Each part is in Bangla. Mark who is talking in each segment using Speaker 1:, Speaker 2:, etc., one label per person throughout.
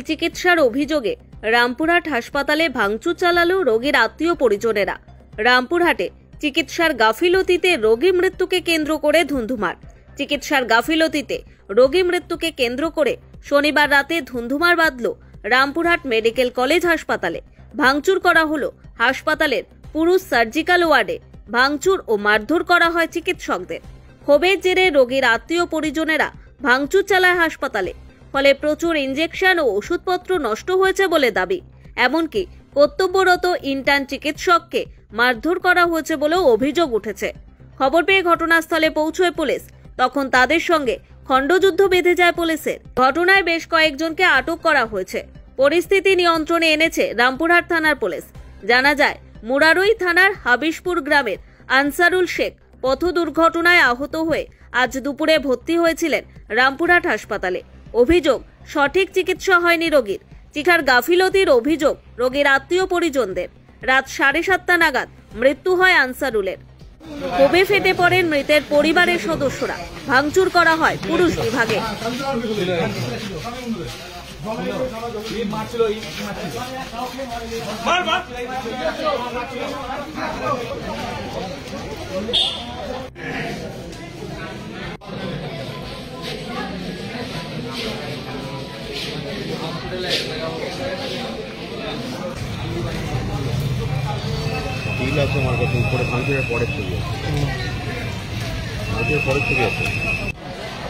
Speaker 1: চিকিৎসার অভিযোগে রামপুরহাট হাসপাতালে ভাঙচুর চালালো রোগীর আত্মীয় পরিজনেরা। রামপুরহাটে চিকিৎসার গাফিলতিতে রোগী মৃত্যুকে কেন্দ্র করে ধুন্ধুমার। চিকিৎসার গাফিলতিতে রোগী মৃত্যুকে কেন্দ্র করে শনিবার রাতে ধুন্ধুমার বাঁধল রামপুরহাট মেডিকেল কলেজ হাসপাতালে। ভাঙচুর করা হলো হাসপাতালের পুরুষ সার্জিক্যাল ওয়ার্ডে। ভাঙচুর ও মারধর করা হয় চিকিৎসকদের। ক্ষোভের জেরে রোগীর আত্মীয় পরিজনেরা ভাঙচুর চালায় হাসপাতালে। ফলে প্রচুর ইনজেকশন ও ওষুধপত্র নষ্ট হয়েছে বলে দাবি। এমনকি কর্তব্যরত ইন্টার্ন চিকিৎসককে মারধর করা হয়েছে বলেও অভিযোগ উঠেছে। খবর পেয়ে ঘটনাস্থলে পৌঁছয় পুলিশ। তখন তাদের সঙ্গে খণ্ডযুদ্ধ বেঁধে যায় পুলিশের। ঘটনায় বেশ কয়েকজনকে আটক করা হয়েছে। পরিস্থিতি নিয়ন্ত্রণে এনেছে রামপুরহাট থানার পুলিশ। জানা যায়, মুরারই থানার হাবিশপুর গ্রামের আনসারুল শেখ পথ দুর্ঘটনায় আহত হয়ে আজ দুপুরে ভর্তি হয়েছিলেন রামপুরহাট হাসপাতালে। অভিযোগ, সঠিক চিকিৎসা হয়নি রোগীর। চিকিৎসার গাফিলতির অভিযোগ রোগীর আত্মীয় পরিজনদের। রাত 7:30 নাগাদ মৃত্যু হয় আনসারুলের। ক্ষোভে ফেটে পড়েন মৃতের পরিবারের সদস্যরা। ভাঙচুর করা হয় পুরুষ বিভাগে।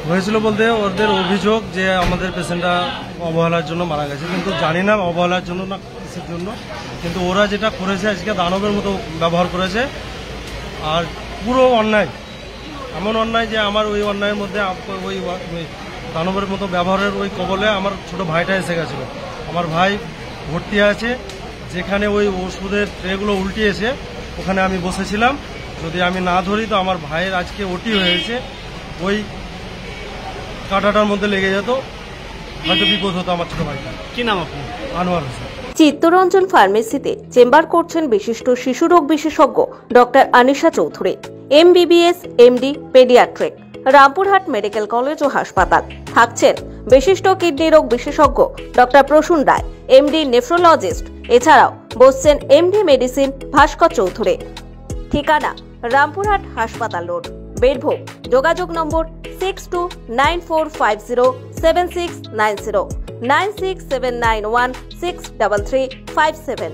Speaker 2: হয়েছিল বলতে ওদের অভিযোগ যে আমাদের পেশেন্টটা অবহেলার জন্য মারা গেছে, কিন্তু জানি না অবহেলার জন্য না কিসের জন্য। কিন্তু ওরা যেটা করেছে আজকে দানবের মতো ব্যবহার করেছে, আর পুরো অন্যায়, এমন অন্যায় যে আমার ওই অন্যায়ের মধ্যে ওই দানবের মতো ব্যবহারের ওই কবলে আমার ছোট ভাইটা এসে গেছিলো। আমার ভাই ভর্তি আছে, যেখানে ওই ওষুধের ট্রেগুলো উল্টিয়েছে ওখানে আমি বসেছিলাম। যদি আমি না ধরি তো আমার ভাইয়ের আজকে ওটি হয়েছে, ওই কাঁটাটার মধ্যে লেগে যেত, হয়তো বিপদ হতো আমার ছোট ভাইটা। কি নাম আপনি? আনোয়ার হোসেন।
Speaker 1: চিত্তরঞ্জন ফার্মেসিতে চেম্বার করছেন বিশিষ্ট শিশুরোগ বিশেষজ্ঞ doctor Anisha Chowdhury, MBBS MD paediatric, Rampurhat medical college ও হাসপাতাল। থাকছেন বিশিষ্ট কিডনি রোগ বিশেষজ্ঞ doctor Prasun Roy, MD nephrologist. এছাড়াও বসছেন MD মেডিসিন ভাস্কর চৌধুরী। ঠিকানা রামপুরহাট হাসপাতাল রোড, বীরভূম। যোগাযোগ নম্বর 6294507690, 9679163357।